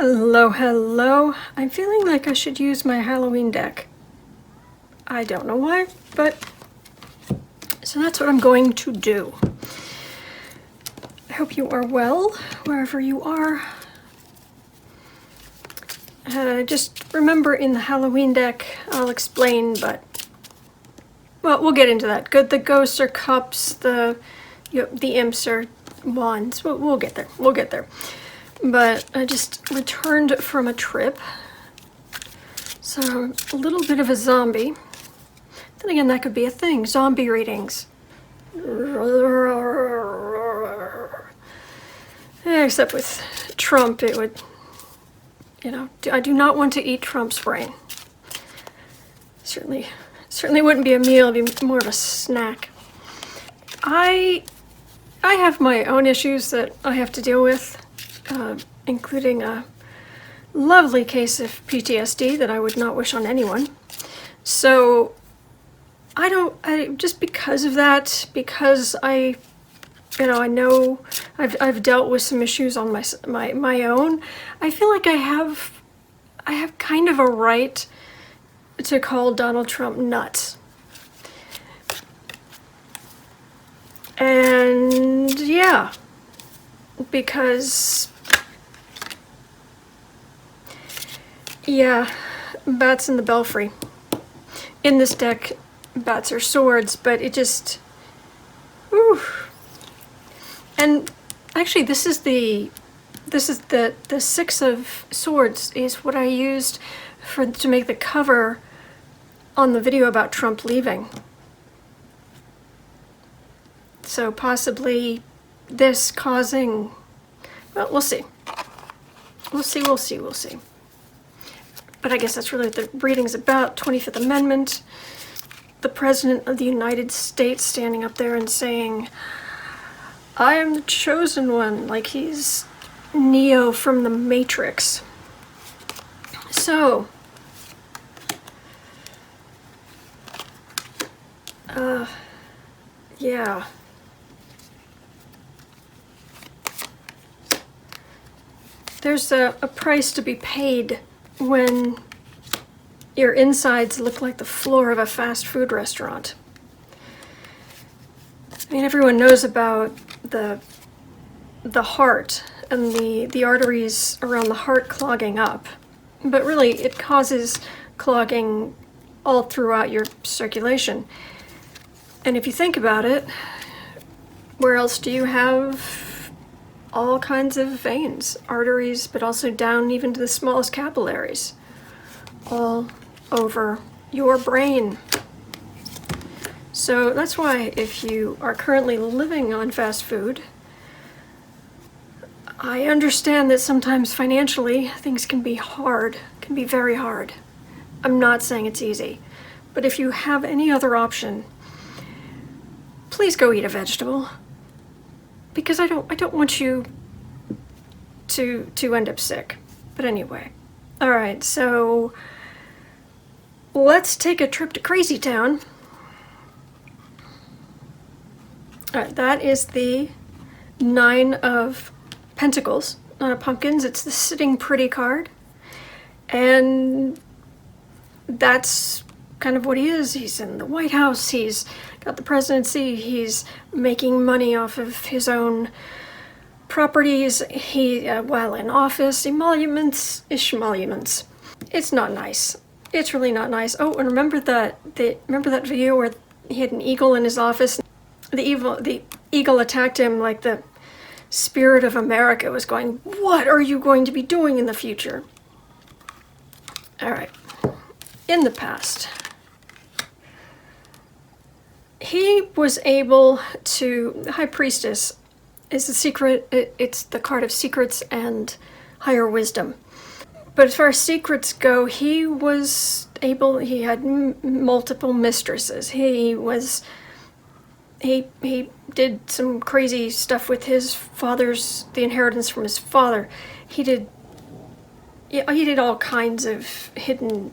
Hello, hello. I'm feeling like I should use my Halloween deck. I don't know why, but so that's what I'm going to do. I hope you are well, wherever you are. Just remember in the Halloween deck, I'll explain, but well, we'll get into that. Good, the ghosts are cups, the imps are wands. We'll get there. We'll get there. But I just returned from a trip, so I'm a little bit of a zombie. Then again, that could be a thing. Zombie readings. Except with Trump, it would, I do not want to eat Trump's brain. Certainly wouldn't be a meal, it'd be more of a snack. I have my own issues that I have to deal with, including a lovely case of PTSD that I would not wish on anyone. So just because of that, because I know I've dealt with some issues on my own, I feel like I have kind of a right to call Donald Trump nuts. And yeah, because bats in the belfry. In this deck, bats are swords, but it just, And actually, this is the Six of Swords is what I used to make the cover on the video about Trump leaving. So possibly this causing, well, we'll see. We'll see. But I guess that's really what the reading's about. 25th Amendment. The President of the United States standing up there and saying, I am the chosen one, like he's Neo from the Matrix. So, yeah. There's a price to be paid when your insides look like the floor of a fast food restaurant. I mean, everyone knows about the heart and the arteries around the heart clogging up, but really it causes clogging all throughout your circulation. And if you think about it, where else do you have all kinds of veins, arteries, but also down even to the smallest capillaries, all over your brain? So that's why if you are currently living on fast food, I understand that sometimes financially things can be hard, can be very hard. I'm not saying it's easy, but if you have any other option, please go eat a vegetable, because I don't want you to end up sick. But anyway, all right, so let's take a trip to Crazy Town. All right, that is the Nine of Pentacles, not a pumpkins. It's the Sitting Pretty card. And that's kind of what he is. He's in the White House. He's got the presidency. He's making money off of his own properties. While in office, emoluments. It's not nice. It's really not nice. Oh, and remember that video where he had an eagle in his office? The eagle attacked him like the spirit of America was going, what are you going to be doing in the future? All right. In the past, he was able to, the High Priestess is the secret, it's the card of secrets and higher wisdom. But as far as secrets go, he had multiple mistresses. He did some crazy stuff with the inheritance from his father. He did all kinds of hidden,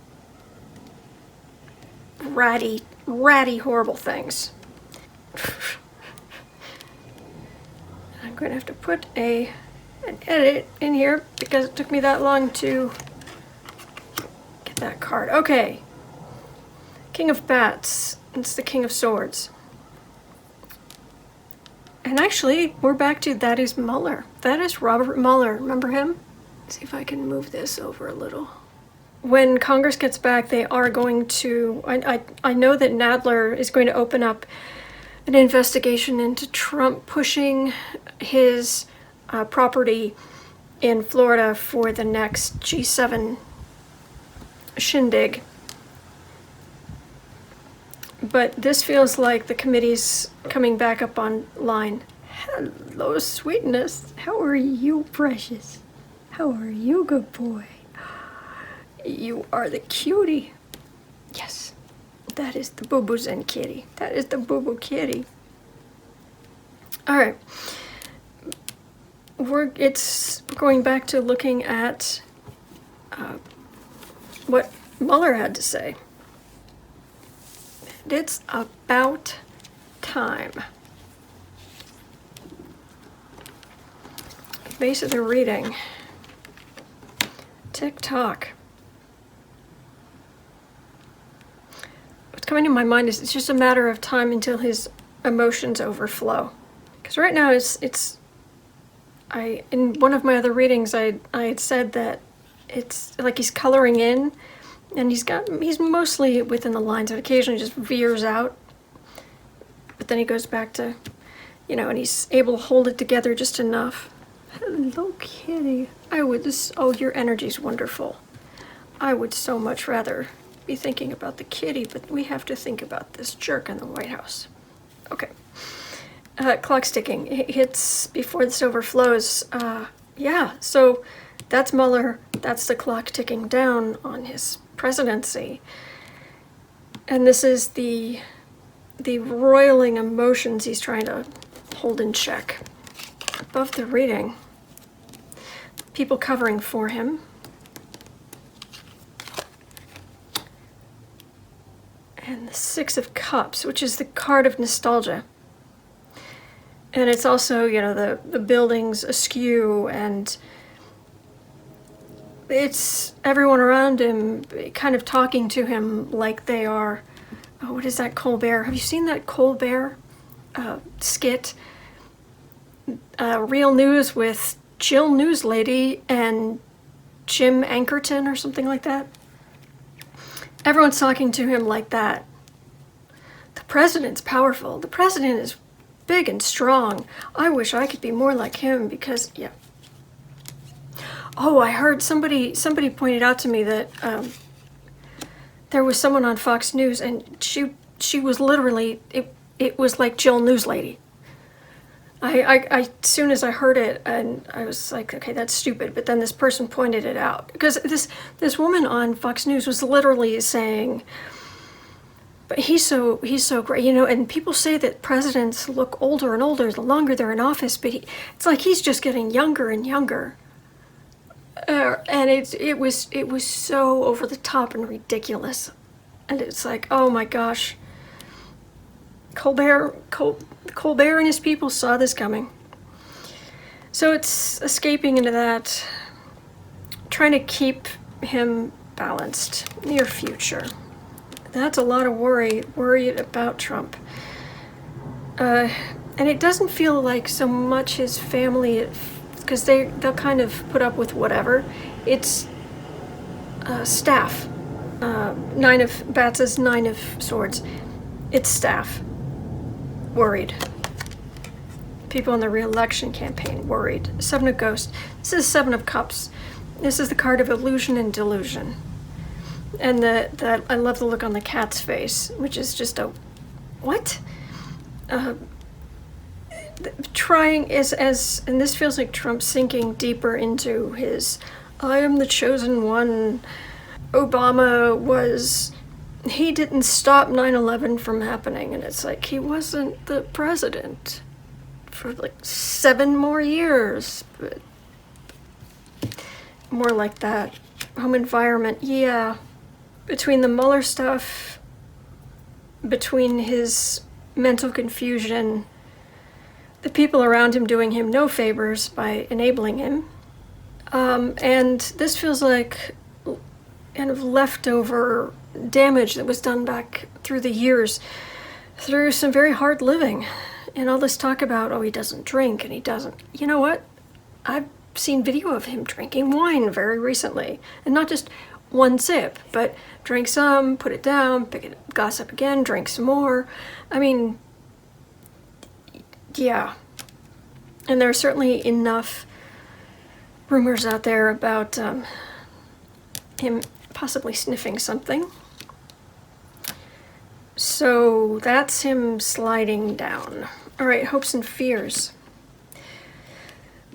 ratty, horrible things. I'm going to have to put a and edit in here because it took me that long to get that card. Okay. King of Bats. It's the King of Swords. And actually, we're back to that is Mueller. That is Robert Mueller. Remember him? Let's see if I can move this over a little. When Congress gets back, they are going to... I know that Nadler is going to open up an investigation into Trump pushing his property in Florida for the next G7 shindig. But this feels like the committee's coming back up online. Hello, sweetness. How are you, precious? How are you, good boy? You are the cutie. Yes, that is the Boo-Boo Zen kitty. That is the Boo-Boo kitty. All right. We're going back to looking at what Mueller had to say. It's about time. Base of the reading. Tick-tock. What's coming to my mind is it's just a matter of time until his emotions overflow. Because right now in one of my other readings I had said that it's like he's coloring in. And he's mostly within the lines, and occasionally just veers out. But then he goes back to, and he's able to hold it together just enough. Hello, kitty. Oh, your energy's wonderful. I would so much rather be thinking about the kitty, but we have to think about this jerk in the White House. Okay. Clock's ticking. It hits before this overflows. Yeah, so that's Mueller. That's the clock ticking down on his presidency. And this is the roiling emotions he's trying to hold in check. Above the reading, people covering for him. And the Six of Cups, which is the card of nostalgia. And it's also, the buildings askew, and it's everyone around him kind of talking to him like they are, what is that, Colbert? Have you seen that Colbert skit? Real News with Jill Newslady and Jim Ankerton or something like that? Everyone's talking to him like that. The president's powerful. The president is big and strong. I wish I could be more like him because, yeah. Oh, I heard somebody pointed out to me that there was someone on Fox News, and she was literally, it was like Jill Newslady. I as soon as I heard it, and I was like, okay, that's stupid. But then this person pointed it out, because this woman on Fox News was literally saying, but he's so great, and people say that presidents look older and older the longer they're in office, but it's like he's just getting younger and younger. And it was so over the top and ridiculous, and it's like, oh my gosh, Colbert and his people saw this coming. So it's escaping into that, trying to keep him balanced. Near future. That's a lot of worried about Trump. And it doesn't feel like so much his family, because they'll kind of put up with whatever. It's staff. Nine of Bats is Nine of Swords. It's staff. Worried. People in the re-election campaign worried. Seven of Ghosts. This is Seven of Cups. This is the card of illusion and delusion. And I love the look on the cat's face, which is just a what? Trying and this feels like Trump sinking deeper into his I am the chosen one. Obama he didn't stop 9/11 from happening, and it's like he wasn't the president for like 7 more years, but more like that. Home environment, yeah. Between the Mueller stuff, between his mental confusion, the people around him doing him no favors by enabling him. And this feels like kind of leftover damage that was done back through the years through some very hard living. And all this talk about, oh, he doesn't drink and he doesn't. You know what? I've seen video of him drinking wine very recently. And not just one sip, but drink some, put it down, pick it, glass up again, drink some more. I mean, yeah. And there are certainly enough rumors out there about him possibly sniffing something. So that's him sliding down. All right, hopes and fears.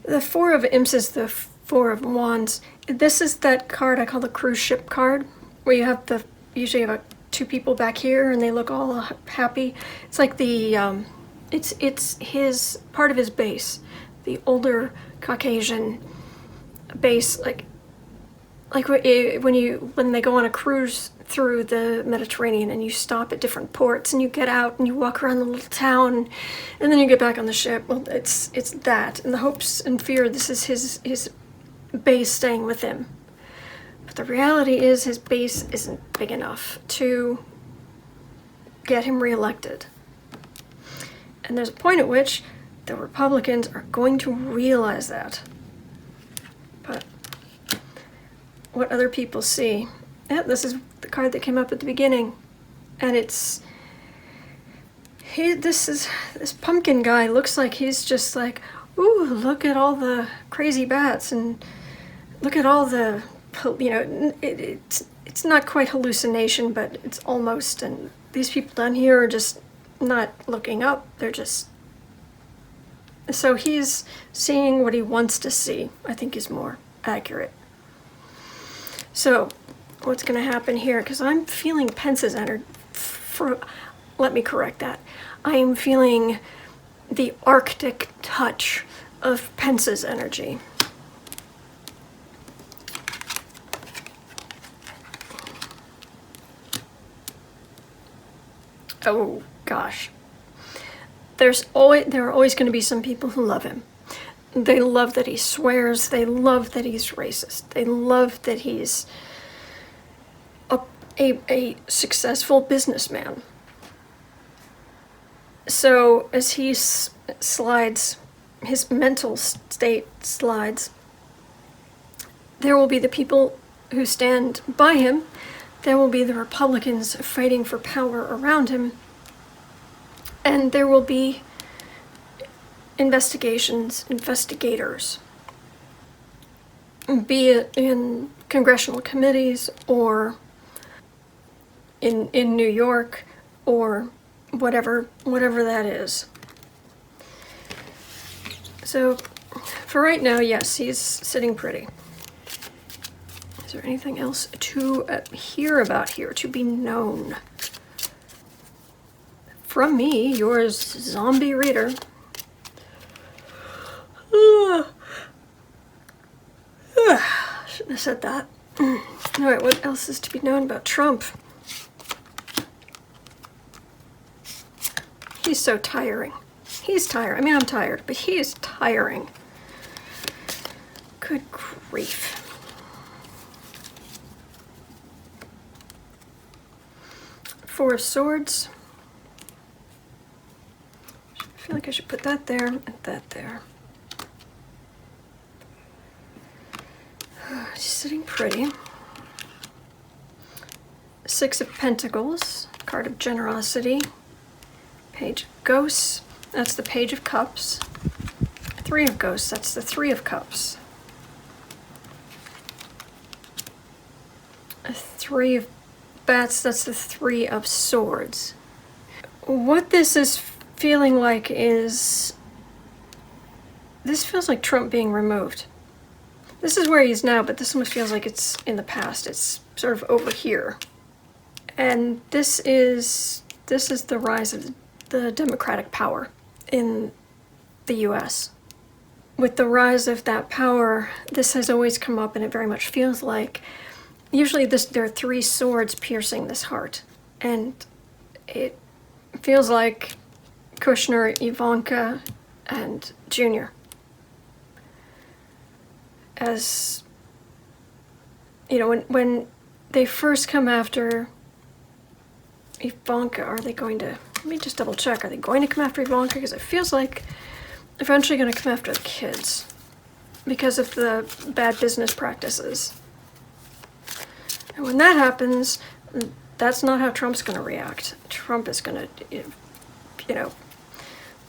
The Four of Imps is the Four of Wands. This is that card I call the cruise ship card, where you have usually have two people back here and they look all happy. It's like the, it's his, part of his base, the older Caucasian base, like when they go on a cruise through the Mediterranean and you stop at different ports and you get out and you walk around the little town and then you get back on the ship. Well, it's that. And the hopes and fear, this is his base staying with him. But the reality is his base isn't big enough to get him reelected. And there's a point at which the Republicans are going to realize that. But what other people see. Yeah, this is the card that came up at the beginning. And this pumpkin guy looks like he's just like, ooh, look at all the crazy bats and look at all the, you know, it's not quite hallucination, but it's almost, and these people down here are just not looking up, they're just, so he's seeing what he wants to see, I think is more accurate. So, what's going to happen here? Because I'm feeling Pence's energy. Let me correct that. I am feeling the Arctic touch of Pence's energy. Oh gosh. There are always going to be some people who love him. They love that he swears. They love that he's racist. They love that he's a successful businessman. So as he slides, his mental state slides, there will be the people who stand by him. There will be the Republicans fighting for power around him. And there will be investigators, be it in congressional committees or in New York or whatever that is. So for right now, yes, he's sitting pretty. Is there anything else to hear about here, to be known? From me, yours, zombie reader. Shouldn't have said that. Alright, what else is to be known about Trump? He's so tiring. He's tired. I mean, I'm tired, but he is tiring. Good grief. Four of Swords. I feel like I should put that there and that there. She's sitting pretty. Six of Pentacles, card of generosity. Page of Ghosts, that's the Page of Cups. Three of Ghosts, that's the Three of Cups. A Three of Bats, that's the Three of Swords. What this is feeling like is, this feels like Trump being removed. This is where he is now, but this almost feels like it's in the past. It's sort of over here. And this is the rise of the Democratic power in the US. With the rise of that power, this has always come up, and it very much feels like, usually there are three swords piercing this heart. And it feels like Kushner, Ivanka, and Junior. As you know, when they first come after Ivanka, are they going to, let me just double check, are they going to come after Ivanka? Because it feels like they're eventually going to come after the kids because of the bad business practices. And when that happens, that's not how Trump's going to react. Trump is going to, you know,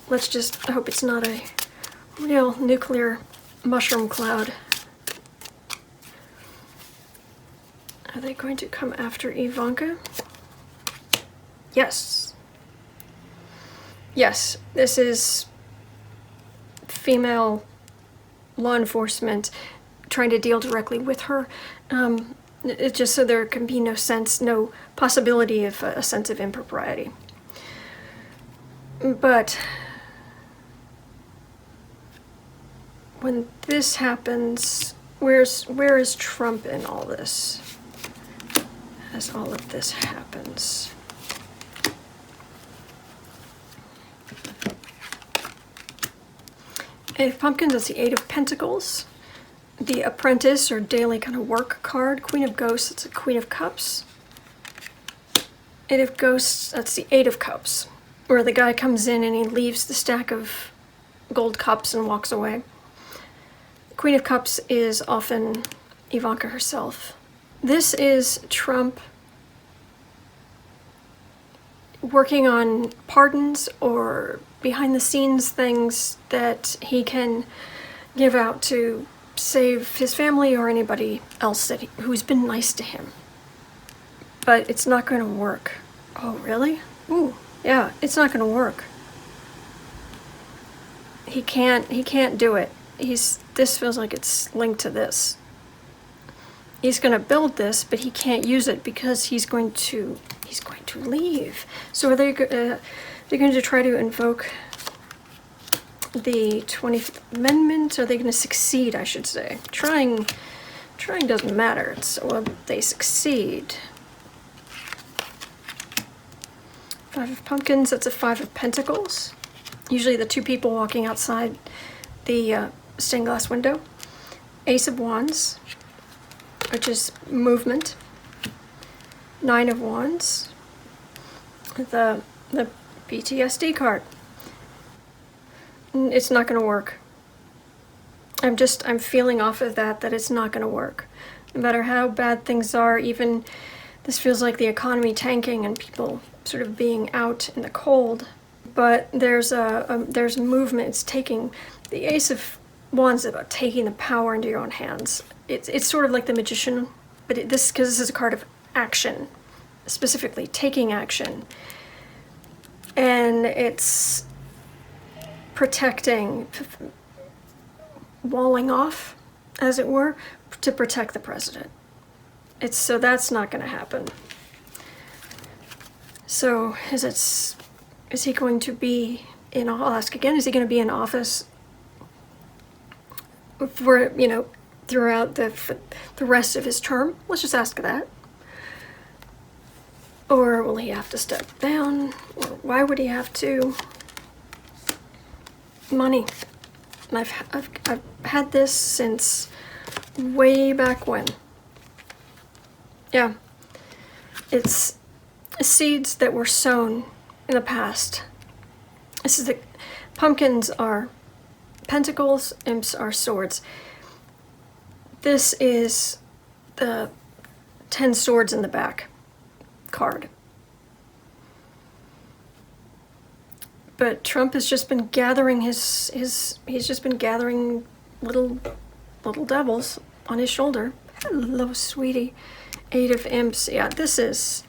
let's just hope it's not a real nuclear mushroom cloud. Are they going to come after Ivanka? Yes. Yes, this is female law enforcement trying to deal directly with her. It's just so there can be no possibility of a sense of impropriety. But when this happens, where is Trump in all this? As all of this happens. Eight of Pumpkins, that's the Eight of Pentacles. The Apprentice or daily kind of work card. Queen of Ghosts, that's a Queen of Cups. Eight of Ghosts, that's the Eight of Cups, where the guy comes in and he leaves the stack of gold cups and walks away. Queen of Cups is often Ivanka herself. This is Trump working on pardons or behind the scenes things that he can give out to save his family or anybody else who's been nice to him. But it's not going to work. Oh, really? Ooh, yeah, it's not going to work. He can't do it. This feels like it's linked to this. He's going to build this, but he can't use it because he's going to leave. So are they're going to try to invoke the 25th Amendment? Are they going to succeed, I should say? Trying doesn't matter. Well, they succeed. Five of Pumpkins, that's a Five of Pentacles. Usually the two people walking outside the stained glass window. Ace of Wands, which is movement. Nine of Wands. The PTSD card. It's not going to work. I'm feeling off of that it's not going to work. No matter how bad things are, even this feels like the economy tanking and people sort of being out in the cold. But there's movement. It's taking, the Ace of Wands is about taking the power into your own hands. It's sort of like the Magician, but because this is a card of action, specifically taking action. And it's protecting, walling off, as it were, to protect the president. So that's not going to happen. So is he going to be in, I'll ask again, is he going to be in office for, throughout the rest of his term? Let's just ask that. Or will he have to step down? Or why would he have to? Money. I've had this since way back when. Yeah. It's seeds that were sown in the past. This is pumpkins are pentacles, imps are swords. This is the 10 swords in the back card. But Trump has just been gathering he's just been gathering little devils on his shoulder. Hello, sweetie. Eight of Imps. Yeah, this is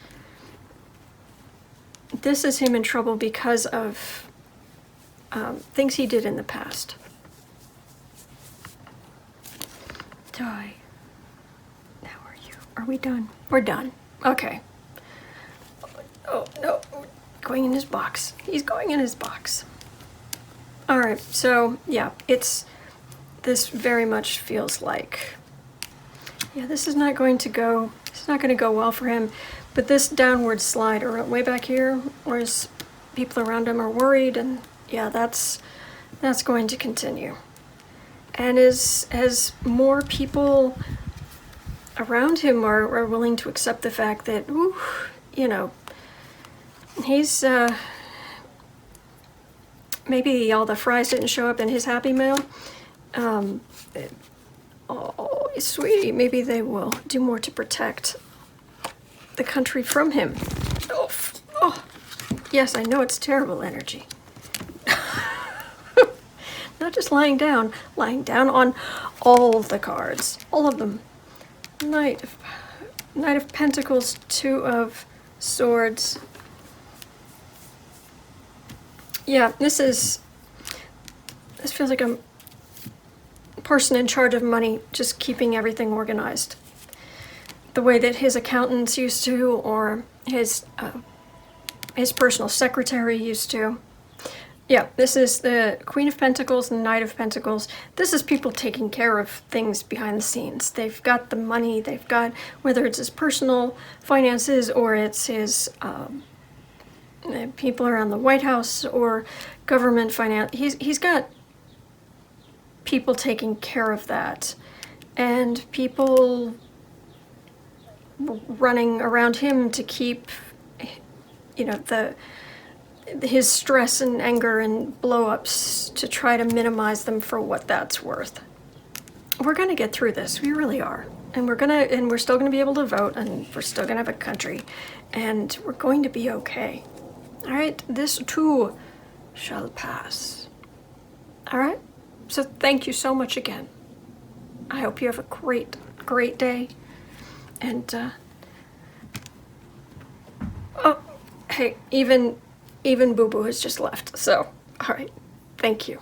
him in trouble because of things he did in the past. Die. Now are we done? We're done. Okay. Oh, no. Going in his box. He's going in his box. Alright, so, yeah, this very much feels like, yeah, this is not going to go well for him, but this downward slide, or way back here, where his people around him are worried, and yeah, that's that's going to continue. And as more people around him are willing to accept the fact that, ooh, you know, he's, maybe all the fries didn't show up in his Happy Meal. Oh, sweetie, maybe they will do more to protect the country from him. Oh, yes, I know it's terrible energy. Not just lying down on all the cards, all of them. Knight of Pentacles, Two of Swords. Yeah, this feels like a person in charge of money, just keeping everything organized. The way that his accountants used to, or his personal secretary used to. Yeah, this is the Queen of Pentacles and Knight of Pentacles. This is people taking care of things behind the scenes. They've got the money, they've got, whether it's his personal finances or it's his people around the White House or government finance. He's got people taking care of that, and people running around him to keep, you know, his stress and anger and blow-ups, to try to minimize them for what that's worth. We're gonna get through this, we really are. And we're still gonna be able to vote, and we're still gonna have a country, and we're going to be okay. All right, this too shall pass. All right, so thank you so much again. I hope you have a great, great day. And, oh, hey, even Boo Boo has just left, so, all right, thank you.